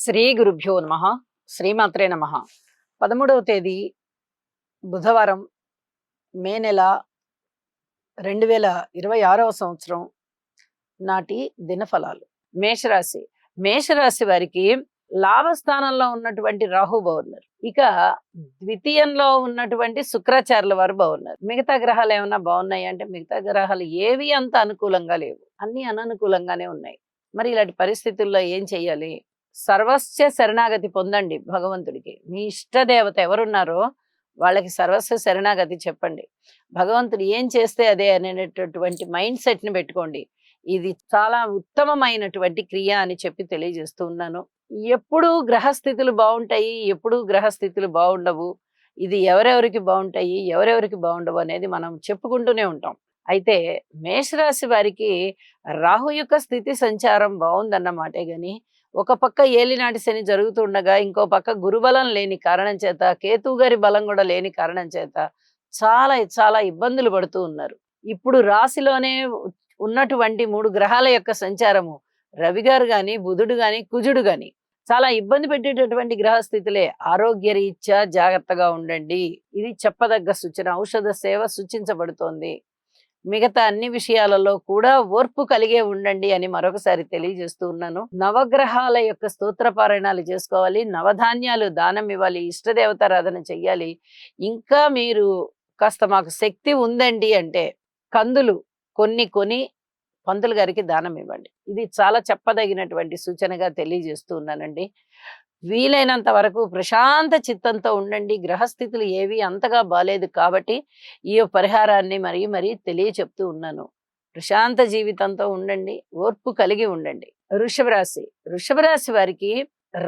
శ్రీ గురుభ్యో నమ. శ్రీమాత్రే నమ. 13వ తేదీ బుధవారం, మే నెల 2026వ సంవత్సరం నాటి దినఫలాలు. మేషరాశి. మేషరాశి వారికి లాభస్థానంలో ఉన్నటువంటి రాహు బాగున్నారు. ఇక ద్వితీయంలో ఉన్నటువంటి శుక్రాచార్యుల వారు బాగున్నారు. మిగతా గ్రహాలు ఏమన్నా బాగున్నాయి అంటే మిగతా గ్రహాలు ఏవి అంత అనుకూలంగా లేవు, అన్ని అననుకూలంగానే ఉన్నాయి. మరి ఇలాంటి పరిస్థితుల్లో ఏం చెయ్యాలి? సర్వస్వ శరణాగతి పొందండి భగవంతుడికి. మీ ఇష్టదేవత ఎవరున్నారో వాళ్ళకి సర్వస్వ శరణాగతి చెప్పండి. భగవంతుడు ఏం చేస్తే అదే అనేటటువంటి మైండ్ సెట్ ని పెట్టుకోండి. ఇది చాలా ఉత్తమమైనటువంటి క్రియ అని చెప్పి తెలియజేస్తూ ఉన్నాను. ఎప్పుడు గ్రహస్థితులు బాగుంటాయి, ఎప్పుడు గ్రహస్థితులు బాగుండవు, ఇది ఎవరెవరికి బాగుంటాయి, ఎవరెవరికి బాగుండవు అనేది మనం చెప్పుకుంటూనే ఉంటాం. అయితే మేషరాశి వారికి రాహు యొక్క స్థితి సంచారం బాగుందన్నమాటే గాని, ఒక పక్క ఏలినాటి శని జరుగుతుండగా ఇంకో పక్క గురుబలం లేని కారణం చేత, కేతు గారి బలం కూడా లేని కారణం చేత చాలా చాలా ఇబ్బందులు పడుతూ ఉన్నారు. ఇప్పుడు రాశిలోనే ఉన్నటువంటి 3 గ్రహాల యొక్క సంచారము, రవి గారు గాని, బుధుడు గాని, కుజుడు గాని చాలా ఇబ్బంది పెట్టేటటువంటి గ్రహస్థితులే. ఆరోగ్య రీత్యా జాగ్రత్తగా ఉండండి, ఇది చెప్పదగ్గ సూచన. ఔషధ సేవ సూచించబడుతోంది. మిగతా అన్ని విషయాలలో కూడా ఓర్పు కలిగే ఉండండి అని మరొకసారి తెలియజేస్తూ ఉన్నాను. నవగ్రహాల యొక్క స్తోత్ర పారాయణాలు చేసుకోవాలి, నవధాన్యాలు దానం ఇవ్వాలి, ఇష్టదేవతారాధన చెయ్యాలి. ఇంకా మీరు కాస్త మాకు శక్తి ఉందండి అంటే కందులు కొని పంతులు గారికి దానం ఇవ్వండి. ఇది చాలా చెప్పదగినటువంటి సూచనగా తెలియజేస్తూ ఉన్నానండి. వీలైనంత వరకు ప్రశాంత చిత్తంతో ఉండండి. గ్రహస్థితులు ఏవి అంతగా బాలేదు కాబట్టి ఈ పరిహారాన్ని మరీ తెలియచెప్తూ ఉన్నాను. ప్రశాంత జీవితంతో ఉండండి, ఓర్పు కలిగి ఉండండి. వృషభ రాశి. వృషభ రాశి వారికి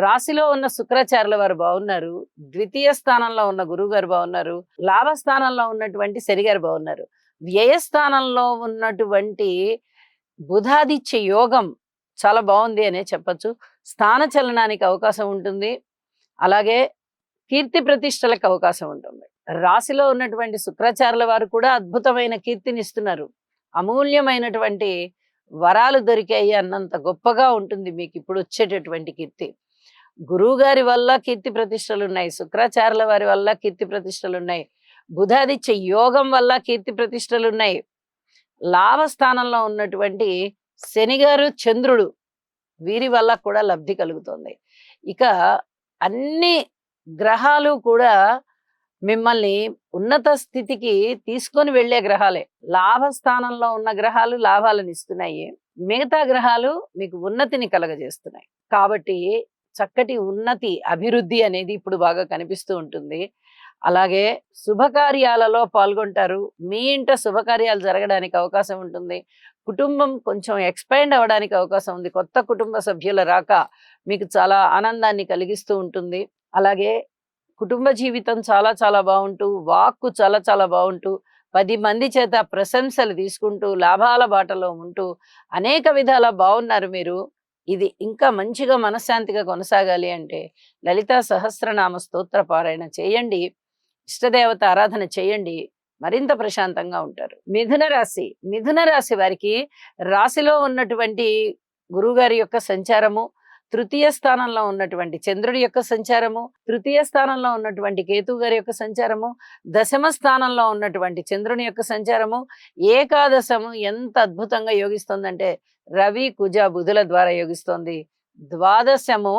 రాశిలో ఉన్న శుక్రాచార్యుల వారు బాగున్నారు, ద్వితీయ స్థానంలో ఉన్న గురువు గారు బాగున్నారు, లాభస్థానంలో ఉన్నటువంటి శని గారు బాగున్నారు. వ్యయస్థానంలో ఉన్నటువంటి బుధాదిత్య యోగం చాలా బాగుంది అనే చెప్పచ్చు. స్థాన చలనానికి అవకాశం ఉంటుంది, అలాగే కీర్తి ప్రతిష్టలకు అవకాశం ఉంటుంది. రాశిలో ఉన్నటువంటి శుక్రాచార్యుల వారు కూడా అద్భుతమైన కీర్తిని ఇస్తున్నారు. అమూల్యమైనటువంటి వరాలు దొరికాయి అన్నంత గొప్పగా ఉంటుంది మీకు ఇప్పుడు వచ్చేటటువంటి కీర్తి. గురువు గారి వల్ల కీర్తి ప్రతిష్టలు ఉన్నాయి, శుక్రాచార్యుల వారి వల్ల కీర్తి ప్రతిష్టలు ఉన్నాయి, బుధాదిత్య యోగం వల్ల కీర్తి ప్రతిష్టలు ఉన్నాయి. లాభస్థానంలో ఉన్నటువంటి శని గారు, చంద్రుడు వీరి వల్ల కూడా లబ్ధి కలుగుతుంది. ఇక అన్ని గ్రహాలు కూడా మిమ్మల్ని ఉన్నత స్థితికి తీసుకొని వెళ్లే గ్రహాలే. లాభస్థానంలో ఉన్న గ్రహాలు లాభాలను ఇస్తున్నాయి, మిగతా గ్రహాలు మీకు ఉన్నతిని కలగజేస్తున్నాయి. కాబట్టి చక్కటి ఉన్నతి, అభివృద్ధి అనేది ఇప్పుడు బాగా కనిపిస్తూ ఉంటుంది. అలాగే శుభకార్యాలలో పాల్గొంటారు. మీ ఇంట శుభకార్యాలు జరగడానికి అవకాశం ఉంటుంది. కుటుంబం కొంచెం ఎక్స్పాండ్ అవ్వడానికి అవకాశం ఉంది. కొత్త కుటుంబ సభ్యుల రాక మీకు చాలా ఆనందాన్ని కలిగిస్తూ ఉంటుంది. అలాగే కుటుంబ జీవితం చాలా చాలా బాగుంటూ, వాక్కు చాలా చాలా బాగుంటూ, 10 మంది చేత ప్రశంసలు తీసుకుంటూ, లాభాల బాటలో ఉంటూ అనేక విధాల బాగున్నారు మీరు. ఇది ఇంకా మంచిగా మనశ్శాంతిగా కొనసాగాలి అంటే లలితా సహస్రనామ స్తోత్ర పారాయణ చేయండి, ఇష్టదేవత ఆరాధన చేయండి, మరింత ప్రశాంతంగా ఉంటారు. మిథున రాశి. మిథున రాశి వారికి రాశిలో ఉన్నటువంటి గురువుగారి యొక్క సంచారము, తృతీయ స్థానంలో ఉన్నటువంటి చంద్రుడి యొక్క సంచారము, తృతీయ స్థానంలో ఉన్నటువంటి కేతు గారి యొక్క సంచారము, దశమ స్థానంలో ఉన్నటువంటి చంద్రుని యొక్క సంచారము, ఏకాదశము ఎంత అద్భుతంగా యోగిస్తోందంటే రవి, కుజ, బుధుల ద్వారా యోగిస్తోంది. ద్వాదశము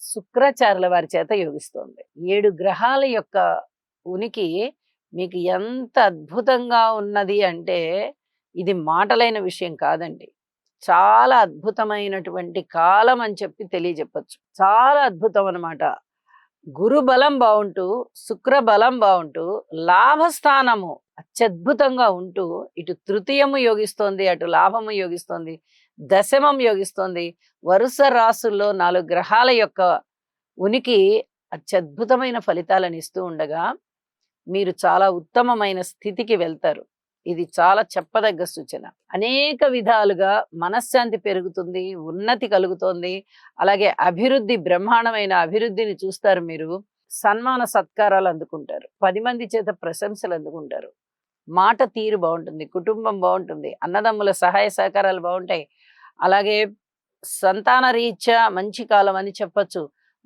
శుక్రాచార్యుల వారి చేత యోగిస్తోంది. 7 గ్రహాల యొక్క ఉనికి మీకు ఎంత అద్భుతంగా ఉన్నది అంటే ఇది మాటలైన విషయం కాదండి. చాలా అద్భుతమైనటువంటి కాలం అని చెప్పి తెలియజెప్పచ్చు. చాలా అద్భుతం అన్నమాట. గురు బలం బాగుంటూ, శుక్ర బలం బాగుంటూ, లాభస్థానము అత్యద్భుతంగా ఉంటూ, ఇటు తృతీయము యోగిస్తోంది, అటు లాభము యోగిస్తోంది, దశమం యోగిస్తోంది. వరుస రాసుల్లో 4 గ్రహాల యొక్క ఉనికి అత్యద్భుతమైన ఫలితాలను ఇస్తూ ఉండగా మీరు చాలా ఉత్తమమైన స్థితికి వెళ్తారు. ఇది చాలా చెప్పదగ్గ సూచన. అనేక విధాలుగా మనశ్శాంతి పెరుగుతుంది, ఉన్నతి కలుగుతోంది. అలాగే అభివృద్ధి, బ్రహ్మాండమైన అభివృద్ధిని చూస్తారు మీరు. సన్మాన సత్కారాలు అందుకుంటారు, 10 మంది చేత ప్రశంసలు అందుకుంటారు. మాట తీరు బాగుంటుంది, కుటుంబం బాగుంటుంది, అన్నదమ్ముల సహాయ సహకారాలు బాగుంటాయి. అలాగే సంతాన రీత్యా మంచి కాలం అని చెప్పొచ్చు.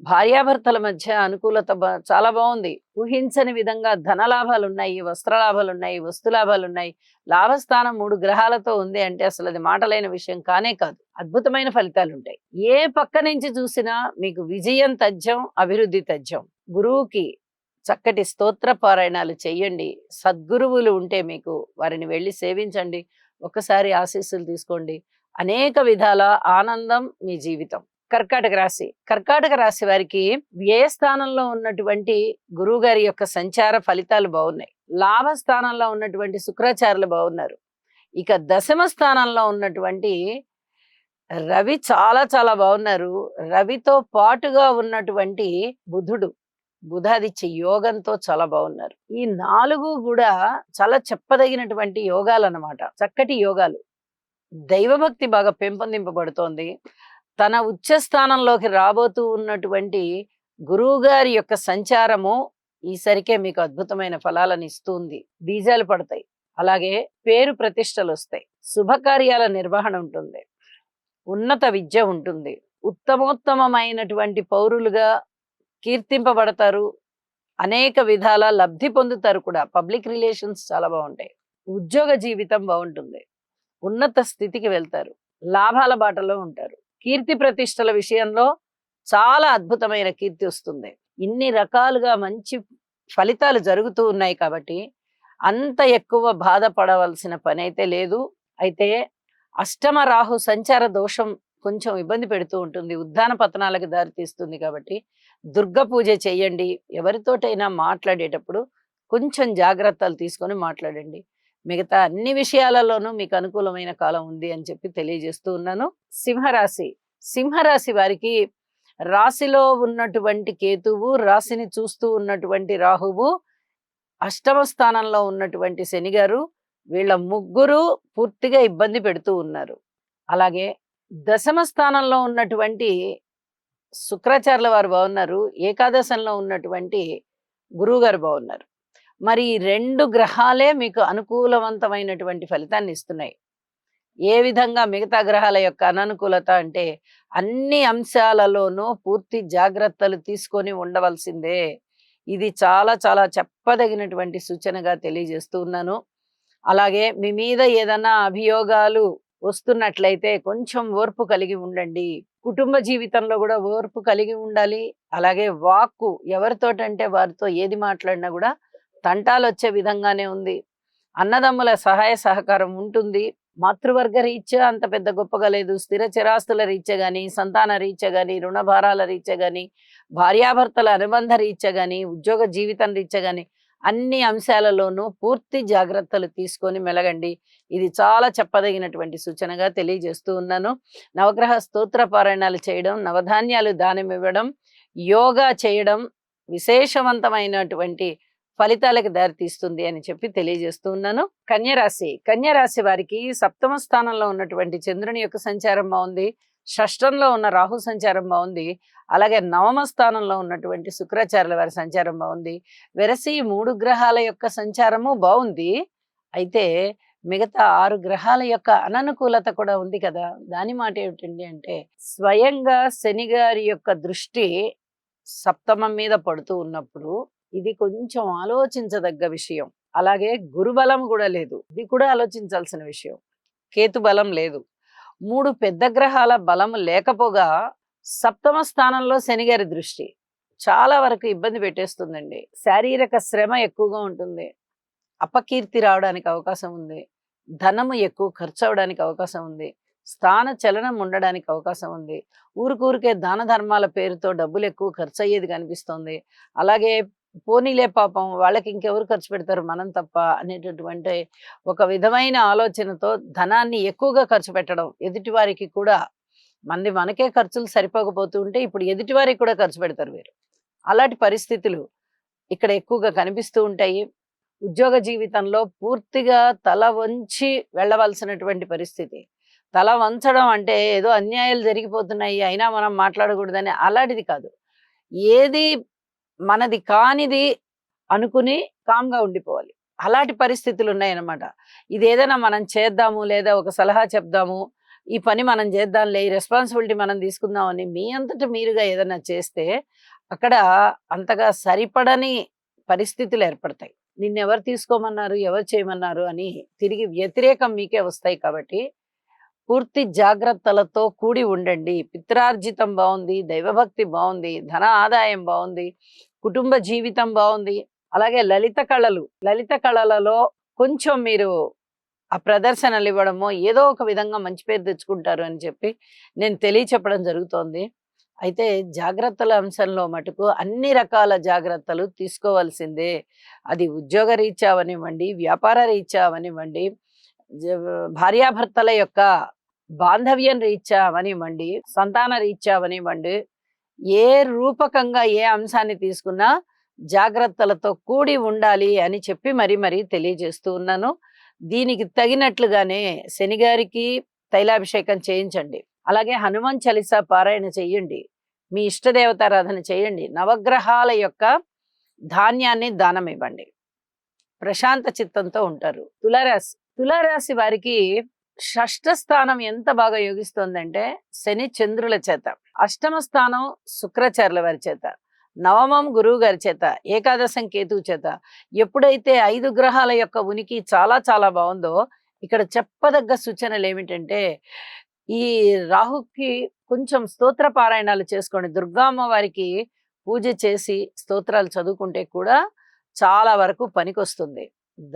భార్యాభర్తల మధ్య అనుకూలత చాలా బాగుంది. ఊహించని విధంగా ధన లాభాలున్నాయి, వస్త్ర లాభాలున్నాయి, వస్తు లాభాలున్నాయి. లాభస్థానం 3 గ్రహాలతో ఉంది అంటే అసలు అది మాటలైన విషయం కానే కాదు. అద్భుతమైన ఫలితాలుంటాయి. ఏ పక్క నుంచి చూసినా మీకు విజయం తథ్యం, అభివృద్ధి తథ్యం. గురువుకి చక్కటి స్తోత్ర పారాయణాలు చెయ్యండి. సద్గురువులు ఉంటే మీకు వారిని వెళ్ళి సేవించండి. ఒక్కసారి ఆశీస్సులు తీసుకోండి. అనేక విధాల ఆనందం మీ జీవితం. కర్కాటక రాశి. కర్కాటక రాశి వారికి వ్యయ స్థానంలో ఉన్నటువంటి గురువు గారి యొక్క సంచార ఫలితాలు బాగున్నాయి. లాభ స్థానంలో ఉన్నటువంటి శుక్రాచార్యులు బాగున్నారు. ఇక దశమ స్థానంలో ఉన్నటువంటి రవి చాలా చాలా బాగున్నారు. రవితో పాటుగా ఉన్నటువంటి బుధుడు, బుధాదిత్య యోగంతో చాలా బాగున్నారు. ఈ 4 కూడా చాలా చెప్పదగినటువంటి యోగాలు అన్నమాట. చక్కటి యోగాలు. దైవభక్తి బాగా పెంపొందింపబడుతోంది. తన ఉచ్చ స్థానంలోకి రాబోతూ ఉన్నటువంటి గురువు గారి యొక్క సంచారము ఈసరికే మీకు అద్భుతమైన ఫలాలను ఇస్తుంది. బీజాలు పడతాయి. అలాగే పేరు ప్రతిష్టలు వస్తాయి. శుభకార్యాల నిర్వహణ ఉంటుంది. ఉన్నత విద్య ఉంటుంది. ఉత్తమోత్తమైనటువంటి పౌరులుగా కీర్తింపబడతారు. అనేక విధాల లబ్ధి పొందుతారు కూడా. పబ్లిక్ రిలేషన్స్ చాలా బాగుంటాయి. ఉద్యోగ జీవితం బాగుంటుంది. ఉన్నత స్థితికి వెళ్తారు. లాభాల బాటలో ఉంటారు. కీర్తి ప్రతిష్టల విషయంలో చాలా అద్భుతమైన కీర్తి వస్తుంది. ఇన్ని రకాలుగా మంచి ఫలితాలు జరుగుతూ ఉన్నాయి కాబట్టి అంత ఎక్కువ బాధపడవలసిన పని అయితే లేదు. అయితే అష్టమ రాహు సంచార దోషం కొంచెం ఇబ్బంది పెడుతూ ఉంటుంది. ఉద్దాన పతనాలకు దారితీస్తుంది కాబట్టి దుర్గ పూజ చెయ్యండి. ఎవరితోటైనా మాట్లాడేటప్పుడు కొంచెం జాగ్రత్తలు తీసుకొని మాట్లాడండి. మిగతా అన్ని విషయాలలోనూ మీకు అనుకూలమైన కాలం ఉంది అని చెప్పి తెలియజేస్తూ ఉన్నాను. సింహరాశి. సింహరాశి వారికి రాశిలో ఉన్నటువంటి కేతువు, రాశిని చూస్తూ ఉన్నటువంటి రాహువు, అష్టమ స్థానంలో ఉన్నటువంటి శని గారు, వీళ్ళ ముగ్గురు పూర్తిగా ఇబ్బంది పెడుతూ ఉన్నారు. అలాగే దశమ స్థానంలో ఉన్నటువంటి శుక్రాచార్యుల వారు బాగున్నారు. ఏకాదశంలో ఉన్నటువంటి గురువు గారు బాగున్నారు. మరి 2 గ్రహాలే మీకు అనుకూలవంతమైనటువంటి ఫలితాన్ని ఇస్తున్నాయి. ఏ విధంగా మిగతా గ్రహాల యొక్క అననుకూలత అంటే అన్ని అంశాలలోనూ పూర్తి జాగ్రత్తలు తీసుకొని ఉండవలసిందే. ఇది చాలా చాలా చెప్పదగినటువంటి సూచనగా తెలియజేస్తూ ఉన్నాను. అలాగే మీ మీద ఏదైనా అభియోగాలు వస్తున్నట్లయితే కొంచెం ఓర్పు కలిగి ఉండండి. కుటుంబ జీవితంలో కూడా ఓర్పు కలిగి ఉండాలి. అలాగే వాక్కు ఎవరితోటంటే వారితో ఏది మాట్లాడినా కూడా తంటాలు వచ్చే విధంగానే ఉంది. అన్నదమ్ముల సహాయ సహకారం ఉంటుంది. మాతృవర్గ రీత్యా అంత పెద్ద గొప్పగా లేదు. స్థిర చిరాస్తుల రీత్యా గాని, సంతాన రీత్యా గాని, రుణభారాల రీత్యా గాని, భార్యాభర్తల అనుబంధ రీత్యా గాని, ఉద్యోగ జీవితం రీత్యా గాని అన్ని అంశాలలోనూ పూర్తి జాగ్రత్తలు తీసుకొని మెలగండి. ఇది చాలా చెప్పదగినటువంటి సూచనగా తెలియజేస్తూ ఉన్నాను. నవగ్రహ స్తోత్ర పారాయణాలు చేయడం, నవధాన్యాలు దానం ఇవ్వడం, యోగా చేయడం విశేషవంతమైనటువంటి ఫలితాలకు దారితీస్తుంది అని చెప్పి తెలియజేస్తూ ఉన్నాను. కన్యరాశి. కన్యరాశి వారికి సప్తమ స్థానంలో ఉన్నటువంటి చంద్రుని యొక్క సంచారం బాగుంది. షష్టంలో ఉన్న రాహు సంచారం బాగుంది. అలాగే నవమ స్థానంలో ఉన్నటువంటి శుక్రాచార్యుల వారి సంచారం బాగుంది. వెరసి 3 గ్రహాల యొక్క సంచారము బాగుంది. అయితే మిగతా 6 గ్రహాల యొక్క అననుకూలత కూడా ఉంది కదా. దాని మాట ఏమిటండి అంటే స్వయంగా శని గారి యొక్క దృష్టి సప్తమం మీద పడుతూ ఉన్నప్పుడు ఇది కొంచెం ఆలోచించదగ్గ విషయం. అలాగే గురుబలం కూడా లేదు. ఇది కూడా ఆలోచించాల్సిన విషయం. కేతు బలం లేదు. 3 పెద్ద గ్రహాల బలం లేకపోగా సప్తమ స్థానంలో శనిగారి దృష్టి చాలా వరకు ఇబ్బంది పెట్టేస్తుందండి. శారీరక శ్రమ ఎక్కువగా ఉంటుంది. అపకీర్తి రావడానికి అవకాశం ఉంది. ధనము ఎక్కువ ఖర్చు అవడానికి అవకాశం ఉంది. స్థాన చలనం ఉండడానికి అవకాశం ఉంది. ఊరికే దాన ధర్మాల పేరుతో డబ్బులు ఎక్కువ ఖర్చు అయ్యేది కనిపిస్తుంది. అలాగే పోనీలే పాపం వాళ్ళకి ఇంకెవరు ఖర్చు పెడతారు మనం తప్ప అనేటటువంటి ఒక విధమైన ఆలోచనతో ధనాన్ని ఎక్కువగా ఖర్చు పెట్టడం, ఎదుటివారికి కూడా మనకే ఖర్చులు సరిపోకపోతూ ఉంటే ఇప్పుడు ఎదుటివారికి కూడా ఖర్చు పెడతారు వీరు. అలాంటి పరిస్థితులు ఇక్కడ ఎక్కువగా కనిపిస్తూ ఉంటాయి. ఉద్యోగ జీవితంలో పూర్తిగా తల వంచి వెళ్ళవలసినటువంటి పరిస్థితి. తల వంచడం అంటే ఏదో అన్యాయాలు జరిగిపోతున్నాయి అయినా మనం మాట్లాడకూడదని అలాంటిది కాదు. ఏది మనది కానిది అనుకుని కామ్గా ఉండిపోవాలి. అలాంటి పరిస్థితులు ఉన్నాయన్నమాట. ఇది ఏదైనా మనం చేద్దాము లేదా ఒక సలహా చెప్దాము ఈ పని మనం చేద్దాంలే, ఈ రెస్పాన్సిబిలిటీ మనం తీసుకుందామని మీ అంతట మీరుగా ఏదైనా చేస్తే అక్కడ అంతగా సరిపడని పరిస్థితులు ఏర్పడతాయి. నిన్నెవరు తీసుకోమన్నారు, ఎవరు చేయమన్నారు అని తిరిగి వ్యతిరేకం మీకే వస్తాయి. కాబట్టి పూర్తి జాగ్రత్తలతో కూడి ఉండండి. పిత్రార్జితం బావుంది, దైవభక్తి బావుంది, ధన ఆదాయం బావుంది, కుటుంబ జీవితం బావుంది. అలాగే లలిత కళలలో కొంచెం మీరు ఆ ప్రదర్శనలు ఇవ్వడమో ఏదో ఒక విధంగా మంచి పేరు తెచ్చుకుంటారు అని చెప్పి నేను తెలియచెప్పడం జరుగుతోంది. అయితే జాగ్రత్తల అంశంలో మటుకు అన్ని రకాల జాగ్రత్తలు తీసుకోవాల్సిందే. అది ఉద్యోగ రీత్యా అవనివ్వండి, వ్యాపార రీత్యా అవనివ్వండి, భార్యాభర్తల యొక్క బాంధవ్యం రీత్యా అవనివ్వండి, సంతాన రీత్యా అవనివ్వండి, ఏ రూపకంగా ఏ అంశాన్ని తీసుకున్నా జాగ్రత్తలతో కూడి ఉండాలి అని చెప్పి మరీ తెలియజేస్తూ ఉన్నాను. దీనికి తగినట్లుగానే శనిగారికి తైలాభిషేకం చేయించండి. అలాగే హనుమాన్ చాలీసా పారాయణ చెయ్యండి. మీ ఇష్టదేవతారాధన చేయండి. నవగ్రహాల యొక్క ధాన్యాన్ని దానం ఇవ్వండి. ప్రశాంత చిత్తంతో ఉంటారు. తులారాశి వారికి షష్ఠ స్థానం ఎంత బాగా యోగిస్తోందంటే శని చంద్రుల చేత, అష్టమ స్థానం శుక్రాచార్యుల వారి చేత, నవమం గురువు గారి చేత, ఏకాదశం కేతువు చేత, ఎప్పుడైతే 5 గ్రహాల యొక్క ఉనికి చాలా చాలా బాగుందో ఇక్కడ చెప్పదగ్గ సూచనలు ఏమిటంటే ఈ రాహుకి కొంచెం స్తోత్ర పారాయణాలు చేసుకోండి. దుర్గామ్మ వారికి పూజ చేసి స్తోత్రాలు చదువుకుంటే కూడా చాలా వరకు పనికొస్తుంది.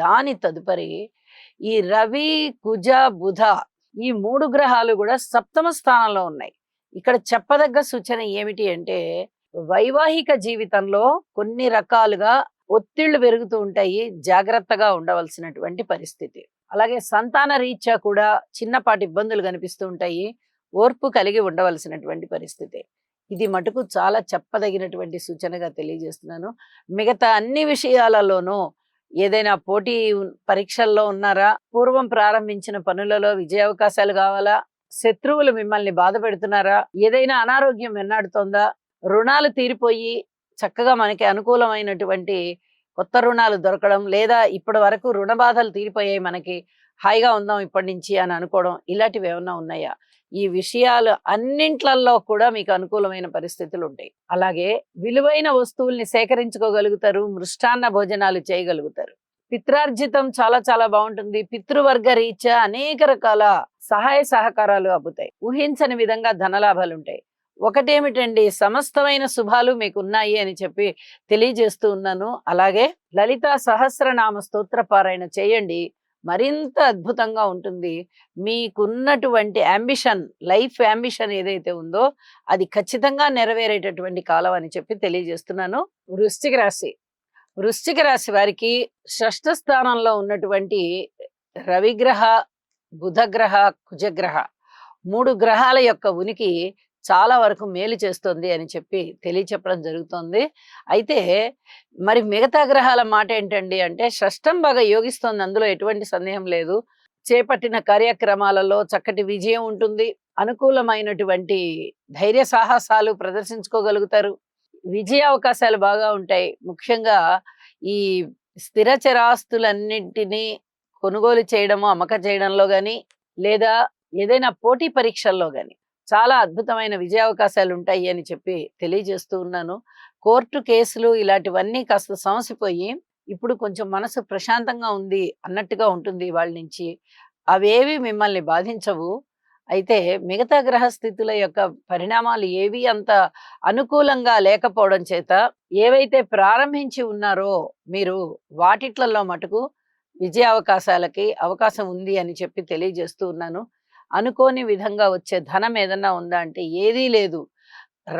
దాని తదుపరి ఈ రవి, కుజ, బుధ ఈ 3 గ్రహాలు కూడా సప్తమ స్థానంలో ఉన్నాయి. ఇక్కడ చెప్పదగ్గ సూచన ఏమిటి అంటే వైవాహిక జీవితంలో కొన్ని రకాలుగా ఒత్తిళ్లు పెరుగుతూ ఉంటాయి. జాగ్రత్తగా ఉండవలసినటువంటి పరిస్థితి. అలాగే సంతాన రీత్యా కూడా చిన్నపాటి ఇబ్బందులు కనిపిస్తూ ఉంటాయి. ఓర్పు కలిగి ఉండవలసినటువంటి పరిస్థితి. ఇది మటుకు చాలా చెప్పదగినటువంటి సూచనగా తెలియజేస్తున్నాను. మిగతా అన్ని విషయాలలోనూ ఏదైనా పోటీ పరీక్షల్లో ఉన్నారా, పూర్వం ప్రారంభించిన పనులలో విజయావకాశాలు కావాలా, శత్రువులు మిమ్మల్ని బాధ పెడుతున్నారా, ఏదైనా అనారోగ్యం వెన్నాడుతోందా, రుణాలు తీరిపోయి చక్కగా మనకి అనుకూలమైనటువంటి కొత్త రుణాలు దొరకడం, లేదా ఇప్పటి వరకు రుణ బాధలు తీరిపోయాయి, మనకి హాయిగా ఉందాం ఇప్పటి నుంచి అని అనుకోవడం, ఇలాంటివి ఏమన్నా ఉన్నాయా? ఈ విషయాలు అన్నింట్లలో కూడా మీకు అనుకూలమైన పరిస్థితులు ఉంటాయి. అలాగే విలువైన వస్తువుల్ని సేకరించుకోగలుగుతారు. మృష్టాన్న భోజనాలు చేయగలుగుతారు. పిత్రార్జితం చాలా చాలా బాగుంటుంది. పితృవర్గ రీత్యా అనేక రకాల సహాయ సహకారాలు అబ్బుతాయి. ఊహించని విధంగా ధనలాభాలు ఉంటాయి. ఒకటేమిటండి, సమస్తమైన శుభాలు మీకు ఉన్నాయి అని చెప్పి తెలియజేస్తూ ఉన్నాను. అలాగే లలితా సహస్రనామ స్తోత్ర పారాయణ చేయండి. మరింత అద్భుతంగా ఉంటుంది. మీకున్నటువంటి యాంబిషన్, లైఫ్ యాంబిషన్ ఏదైతే ఉందో అది ఖచ్చితంగా నెరవేరేటటువంటి కాలం అని చెప్పి తెలియజేస్తున్నాను. వృశ్చిక రాశి వారికి షష్ఠ స్థానంలో ఉన్నటువంటి రవిగ్రహ, బుధగ్రహ, కుజగ్రహ 3 గ్రహాల యొక్క ఉనికి చాలా వరకు మేలు చేస్తుంది అని చెప్పి తెలియచెప్పడం జరుగుతోంది. అయితే మరి మిగతా గ్రహాల మాట ఏంటండి అంటే షష్టం బాగా యోగిస్తోంది, అందులో ఎటువంటి సందేహం లేదు. చేపట్టిన కార్యక్రమాలలో చక్కటి విజయం ఉంటుంది. అనుకూలమైనటువంటి ధైర్య సాహసాలు ప్రదర్శించుకోగలుగుతారు. విజయ అవకాశాలు బాగా ఉంటాయి. ముఖ్యంగా ఈ స్థిర చరాస్తులన్నింటినీ కొనుగోలు చేయడము, అమ్మక చేయడంలో కానీ, లేదా ఏదైనా పోటీ పరీక్షల్లో కానీ చాలా అద్భుతమైన విజయ అవకాశాలు ఉంటాయి అని చెప్పి తెలియజేస్తూ ఉన్నాను. కోర్టు కేసులు ఇలాంటివన్నీ కాస్త సమసిపోయి ఇప్పుడు కొంచెం మనసు ప్రశాంతంగా ఉంది అన్నట్టుగా ఉంటుంది వాళ్ళ నుంచి. అవేవి మిమ్మల్ని బాధించవు. అయితే మిగతా గ్రహస్థితుల యొక్క పరిణామాలు ఏవి అంత అనుకూలంగా లేకపోవడం చేత ఏవైతే ప్రారంభించి ఉన్నారో మీరు వాటిట్లలో మటుకు విజయ అవకాశాలకి అవకాశం ఉంది అని చెప్పి తెలియజేస్తూ ఉన్నాను. అనుకోని విధంగా వచ్చే ధనం ఏదన్నా ఉందా అంటే ఏదీ లేదు.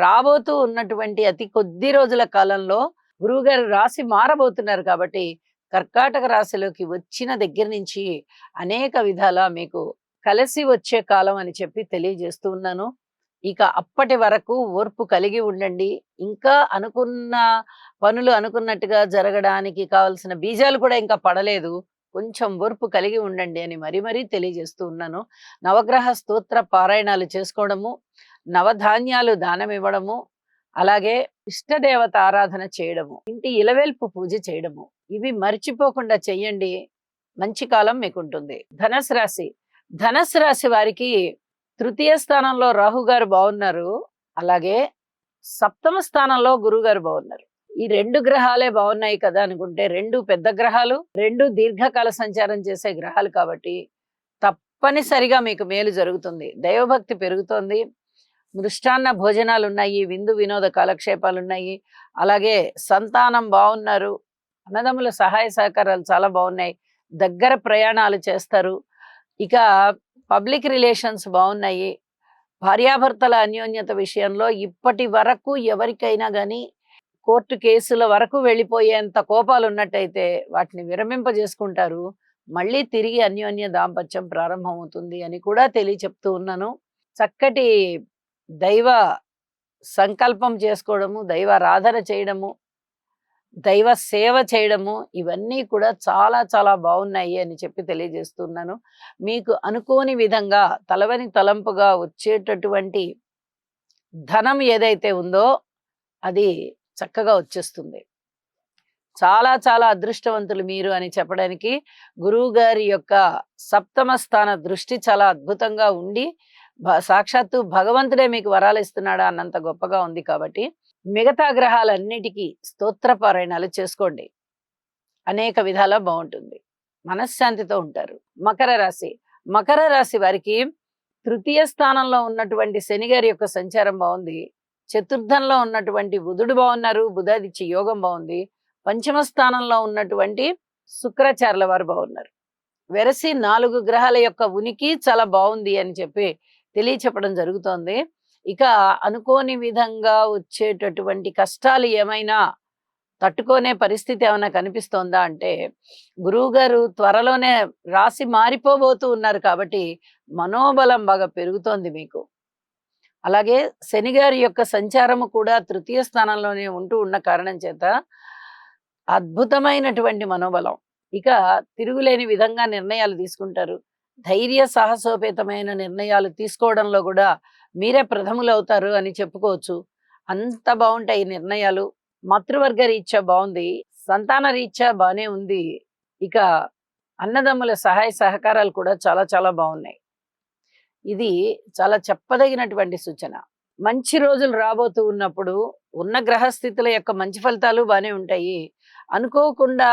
రాబోతూ ఉన్నటువంటి అతి కొద్ది రోజుల కాలంలో గురువుగారు రాశి మారబోతున్నారు కాబట్టి కర్కాటక రాశిలోకి వచ్చిన దగ్గర నుంచి అనేక విధాల మీకు కలిసి వచ్చే కాలం అని చెప్పి తెలియజేస్తూ ఉన్నాను. ఇక అప్పటి వరకు ఓర్పు కలిగి ఉండండి. ఇంకా అనుకున్న పనులు అనుకున్నట్టుగా జరగడానికి కావలసిన బీజాలు కూడా ఇంకా పడలేదు. కొంచెం ఓర్పు కలిగి ఉండండి అని మరీ తెలియజేస్తూ ఉన్నాను. నవగ్రహ స్తోత్ర పారాయణాలు చేసుకోవడము, నవధాన్యాలు దానం ఇవ్వడము, అలాగే ఇష్టదేవత ఆరాధన చేయడము, ఇంటి ఇలవేల్పు పూజ చేయడము, ఇవి మర్చిపోకుండా చెయ్యండి. మంచి కాలం మీకుంటుంది. ధనుసు రాశి వారికి తృతీయ స్థానంలో రాహు గారు బాగున్నారు, అలాగే సప్తమ స్థానంలో గురువు గారు బాగున్నారు. ఈ 2 గ్రహాలే బాగున్నాయి కదా అనుకుంటే, 2 పెద్ద గ్రహాలు, 2 దీర్ఘకాల సంచారం చేసే గ్రహాలు కాబట్టి తప్పనిసరిగా మీకు మేలు జరుగుతుంది. దైవభక్తి పెరుగుతోంది, మృష్టాన్న భోజనాలు ఉన్నాయి, విందు వినోద కాలక్షేపాలు ఉన్నాయి, అలాగే సంతానం బాగున్నారు, అన్నదమ్ముల సహాయ సహకారాలు చాలా బాగున్నాయి, దగ్గర ప్రయాణాలు చేస్తారు. ఇక పబ్లిక్ రిలేషన్స్ బాగున్నాయి. భార్యాభర్తల అన్యోన్యత విషయంలో ఇప్పటి వరకు ఎవరికైనా కానీ కోర్టు కేసుల వరకు వెళ్ళిపోయేంత కోపాలు ఉన్నట్టయితే వాటిని విరమింపజేసుకుంటారు. మళ్ళీ తిరిగి అన్యోన్య దాంపత్యం ప్రారంభమవుతుంది అని కూడా చెప్తూ ఉన్నాను. చక్కటి దైవ సంకల్పం చేసుకోవడము, దైవారాధన చేయడము, దైవ సేవ చేయడము, ఇవన్నీ కూడా చాలా చాలా బాగున్నాయి అని చెప్పి తెలియజేస్తున్నాను. మీకు అనుకోని విధంగా తలవని తలంపుగా వచ్చేటటువంటి ధనం ఏదైతే ఉందో అది చక్కగా వచ్చేస్తుంది. చాలా చాలా అదృష్టవంతులు మీరు అని చెప్పడానికి గురువు గారి యొక్క సప్తమ స్థాన దృష్టి చాలా అద్భుతంగా ఉండి సాక్షాత్తు భగవంతుడే మీకు వరాలు ఇస్తున్నాడా అన్నంత గొప్పగా ఉంది. కాబట్టి మిగతా గ్రహాలన్నిటికీ స్తోత్రపారాయణాలు చేసుకోండి, అనేక విధాలా బాగుంటుంది, మనశ్శాంతితో ఉంటారు. మకర రాశి వారికి తృతీయ స్థానంలో ఉన్నటువంటి శని గారి యొక్క సంచారం బాగుంది, చతుర్థంలో ఉన్నటువంటి బుధుడు బాగున్నారు, బుధాదిత్య యోగం బాగుంది, పంచమ స్థానంలో ఉన్నటువంటి శుక్రాచార్యుల వారు బాగున్నారు. వెరసి 4 గ్రహాల యొక్క ఉనికి చాలా బాగుంది అని చెప్పి తెలియచెప్పడం జరుగుతోంది. ఇక అనుకోని విధంగా వచ్చేటటువంటి కష్టాలు ఏమైనా తట్టుకునే పరిస్థితి ఏమైనా కనిపిస్తోందా అంటే, గురువు గారు త్వరలోనే రాశి మారిపోబోతూ ఉన్నారు కాబట్టి మనోబలం బాగా పెరుగుతోంది మీకు. అలాగే శని గారి యొక్క సంచారము కూడా తృతీయ స్థానంలోనే ఉంటూ ఉన్న కారణం చేత అద్భుతమైనటువంటి మనోబలం. ఇక తిరుగులేని విధంగా నిర్ణయాలు తీసుకుంటారు. ధైర్య సాహసోపేతమైన నిర్ణయాలు తీసుకోవడంలో కూడా మీరే ప్రథములు అవుతారు అని చెప్పుకోవచ్చు. అంత బాగుంటాయి నిర్ణయాలు. మాతృవర్గ రీత్యా బాగుంది, సంతాన రీత్యా బానే ఉంది. ఇక అన్నదమ్ముల సహాయ సహకారాలు కూడా చాలా చాలా బాగున్నాయి. ఇది చాలా చెప్పదగినటువంటి సూచన. మంచి రోజులు రాబోతూ ఉన్నప్పుడు ఉన్న గ్రహస్థితుల యొక్క మంచి ఫలితాలు బానే ఉంటాయి. అనుకోకుండా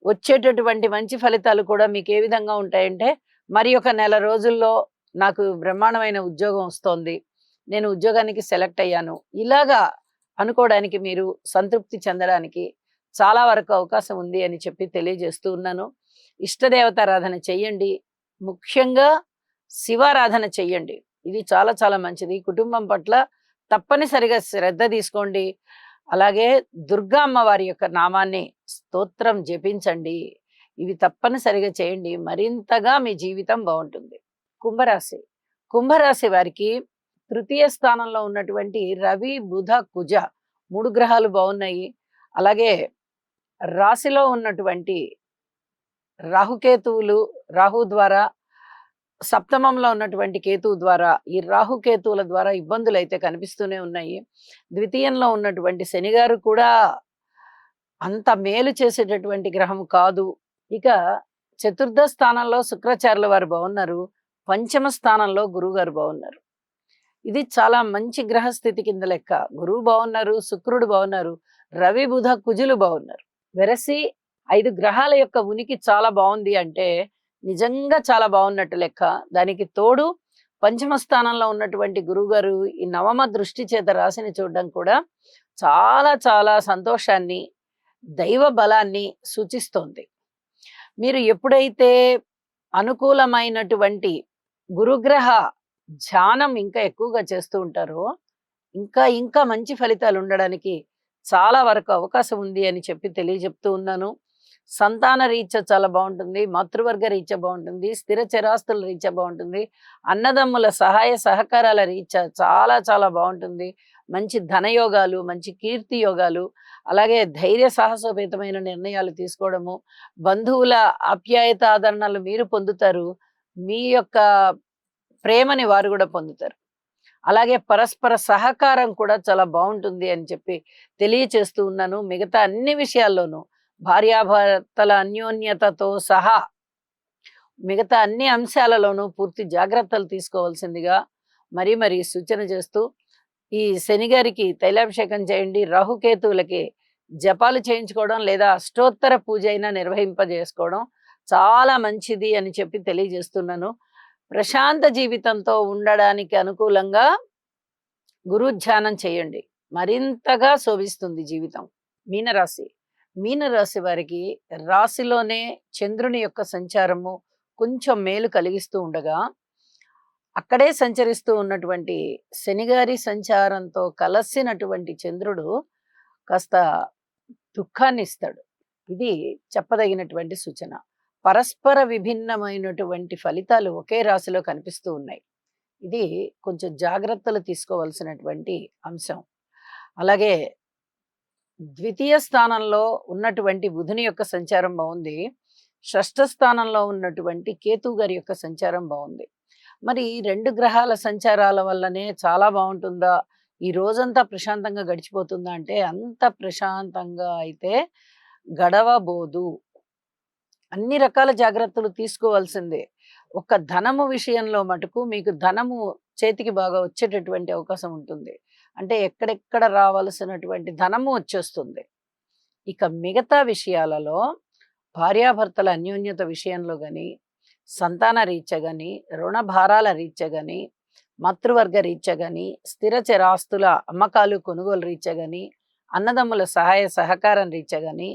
వచ్చేటటువంటి మంచి ఫలితాలు కూడా మీకు ఏ విధంగా ఉంటాయంటే, మరి ఒక నెల రోజుల్లో నాకు బ్రహ్మాండమైన ఉద్యోగం వస్తోంది, నేను ఉద్యోగానికి సెలెక్ట్ అయ్యాను, ఇలాగా అనుకోవడానికి, మీరు సంతృప్తి చెందడానికి చాలా వరకు అవకాశం ఉంది అని చెప్పి తెలియజేస్తూ ఉన్నాను. ఇష్టదేవతారాధన చెయ్యండి, ముఖ్యంగా శివారాధన చెయ్యండి. ఇది చాలా చాలా మంచిది. కుటుంబం పట్ల తప్పనిసరిగా శ్రద్ధ తీసుకోండి. అలాగే దుర్గా అమ్మవారి యొక్క నామాన్ని స్తోత్రం జపించండి. ఇవి తప్పనిసరిగా చేయండి, మరింతగా మీ జీవితం బాగుంటుంది. కుంభరాశి వారికి తృతీయ స్థానంలో ఉన్నటువంటి రవి, బుధ, కుజ 3 గ్రహాలు బాగున్నాయి. అలాగే రాశిలో ఉన్నటువంటి రాహుకేతువులు, రాహు ద్వారా, సప్తమంలో ఉన్నటువంటి కేతువు ద్వారా, ఈ రాహుకేతువుల ద్వారా ఇబ్బందులు అయితే కనిపిస్తూనే ఉన్నాయి. ద్వితీయంలో ఉన్నటువంటి శని గారు కూడా అంత మేలు చేసేటటువంటి గ్రహం కాదు. ఇక చతుర్థ స్థానంలో శుక్రాచార్యుల వారు బాగున్నారు, పంచమ స్థానంలో గురువు గారు బాగున్నారు. ఇది చాలా మంచి గ్రహస్థితి కింద లెక్క. గురువు బాగున్నారు, శుక్రుడు బాగున్నారు, రవి, బుధ, కుజులు బాగున్నారు. వెరసి 5 గ్రహాల యొక్క ఉనికి చాలా బాగుంది అంటే నిజంగా చాలా బాగున్నట్టు లెక్క. దానికి తోడు పంచమ స్థానంలో ఉన్నటువంటి గురువు గారు ఈ నవమ దృష్టి చేత రాశిని చూడడం కూడా చాలా చాలా సంతోషాన్ని, దైవ బలాన్ని సూచిస్తోంది. మీరు ఎప్పుడైతే అనుకూలమైనటువంటి గురుగ్రహ ధ్యానం ఇంకా ఎక్కువగా చేస్తూ ఉంటారో ఇంకా ఇంకా మంచి ఫలితాలు ఉండడానికి చాలా వరకు అవకాశం ఉంది అని చెప్పి తెలియజెప్తూ ఉన్నాను. సంతాన రీత్యా చాలా బాగుంటుంది, మాతృవర్గ రీత్యా బాగుంటుంది, స్థిర చరాస్తుల రీత్యా బాగుంటుంది, అన్నదమ్ముల సహాయ సహకారాల రీత్యా చాలా చాలా బాగుంటుంది. మంచి ధనయోగాలు, మంచి కీర్తి యోగాలు, అలాగే ధైర్య సాహసోపేతమైన నిర్ణయాలు తీసుకోవడము, బంధువుల ఆప్యాయత ఆదరణలు మీరు పొందుతారు, మీ యొక్క ప్రేమని వారు కూడా పొందుతారు. అలాగే పరస్పర సహకారం కూడా చాలా బాగుంటుంది అని చెప్పి తెలియచేస్తూ ఉన్నాను. మిగతా అన్ని విషయాల్లోనూ భార్యాభర్తల అన్యోన్యతతో సహా మిగతా అన్ని అంశాలలోనూ పూర్తి జాగ్రత్తలు తీసుకోవాల్సిందిగా మరీ సూచన చేస్తూ, ఈ శని గారికి తైలాభిషేకం చేయండి. రాహుకేతువులకి జపాలు చేయించుకోవడం లేదా అష్టోత్తర పూజ అయినా నిర్వహింపజేసుకోవడం చాలా మంచిది అని చెప్పి తెలియజేస్తున్నాను. ప్రశాంత జీవితంతో ఉండడానికి అనుకూలంగా గురుధ్యానం చేయండి. మరింతగా శోభిస్తుంది జీవితం. మీనరాశి. మీనరాశి వారికి రాశిలోనే చంద్రుని యొక్క సంచారము కొంచెం మేలు కలిగిస్తూ ఉండగా, అక్కడే సంచరిస్తూ ఉన్నటువంటి శనిగారి సంచారంతో కలిసినటువంటి చంద్రుడు కాస్త దుఃఖాన్ని ఇస్తాడు. ఇది చెప్పదగినటువంటి సూచన. పరస్పర విభిన్నమైనటువంటి ఫలితాలు ఒకే రాశిలో కనిపిస్తూ ఉన్నాయి. ఇది కొంచెం జాగ్రత్తలు తీసుకోవాల్సినటువంటి అంశం. అలాగే ద్వితీయ స్థానంలో ఉన్నటువంటి బుధుని యొక్క సంచారం బాగుంది. షష్ఠ స్థానంలో ఉన్నటువంటి కేతు గారి యొక్క సంచారం బాగుంది. మరి 2 గ్రహాల సంచారాల వల్లనే చాలా బాగుంటుందా, ఈ రోజంతా ప్రశాంతంగా గడిచిపోతుందా అంటే అంత ప్రశాంతంగా అయితే గడవబోదు. అన్ని రకాల జాగ్రత్తలు తీసుకోవాల్సిందే. ఒక ధనము విషయంలో మటుకు మీకు ధనము చేతికి బాగా వచ్చేటటువంటి అవకాశం ఉంటుంది. అంటే ఎక్కడెక్కడ రావాల్సినటువంటి ధనము వచ్చేస్తుంది. ఇక మిగతా విషయాలలో భార్యాభర్తల అన్యోన్యత విషయంలో కానీ, సంతాన రీత్యా కానీ, రుణ భారాల రీత్యా కానీ, మాతృవర్గ రీత్యా కానీ, స్థిర చరాస్తుల అమ్మకాలు కొనుగోలు రీత్యా కానీ, అన్నదమ్ముల సహాయ సహకారం రీత్యా కానీ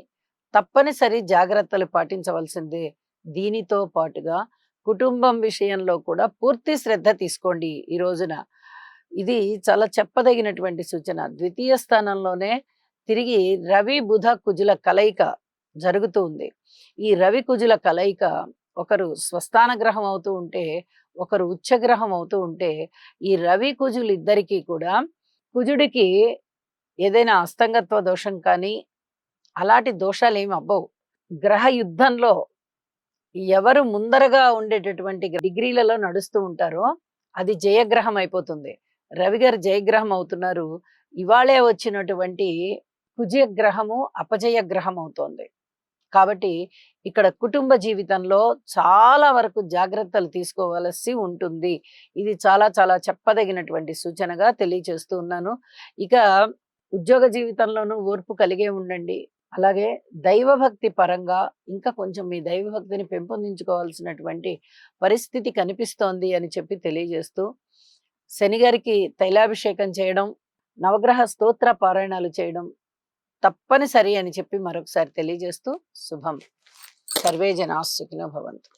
తప్పనిసరి జాగ్రత్తలు పాటించవలసిందే. దీనితో పాటుగా కుటుంబం విషయంలో కూడా పూర్తి శ్రద్ధ తీసుకోండి ఈ రోజున. ఇది చాలా చెప్పదగినటువంటి సూచన. ద్వితీయ స్థానంలోనే తిరిగి రవి బుధ కుజుల కలయిక జరుగుతూ ఉంది. ఈ రవి కుజుల కలయిక ఒకరు స్వస్థాన గ్రహం అవుతూ ఉంటే, ఒకరు ఉచ్చగ్రహం అవుతూ ఉంటే, ఈ రవి కుజులు ఇద్దరికీ కూడా కుజుడికి ఏదైనా అస్తంగత్వ దోషం కానీ అలాంటి దోషాలు ఏమి అవ్వవు. గ్రహ యుద్ధంలో ఎవరు ముందరగా ఉండేటటువంటి డిగ్రీలలో నడుస్తూ ఉంటారో అది జయగ్రహం అయిపోతుంది. రవి గారు జయగ్రహం అవుతున్నారు. ఇవాళే వచ్చినటువంటి కుజగ్రహము అపజయ గ్రహం అవుతోంది. కాబట్టి ఇక్కడ కుటుంబ జీవితంలో చాలా వరకు జాగ్రత్తలు తీసుకోవలసి ఉంటుంది. ఇది చాలా చాలా చెప్పదగినటువంటి సూచనగా తెలియచేస్తూ ఉన్నాను. ఇక ఉద్యోగ జీవితంలోనూ ఓర్పు కలిగే ఉండండి. అలాగే దైవభక్తి పరంగా ఇంకా కొంచెం మీ దైవభక్తిని పెంపొందించుకోవాల్సినటువంటి పరిస్థితి కనిపిస్తోంది అని చెప్పి తెలియజేస్తూ, శని గారికి తైలాభిషేకం చేయడం, నవగ్రహ స్తోత్ర పారాయణాలు చేయడం తప్పనిసరి అని చెప్పి మరొకసారి తెలియజేస్తూ శుభం. సర్వే జనా సుఖినో భవంతు.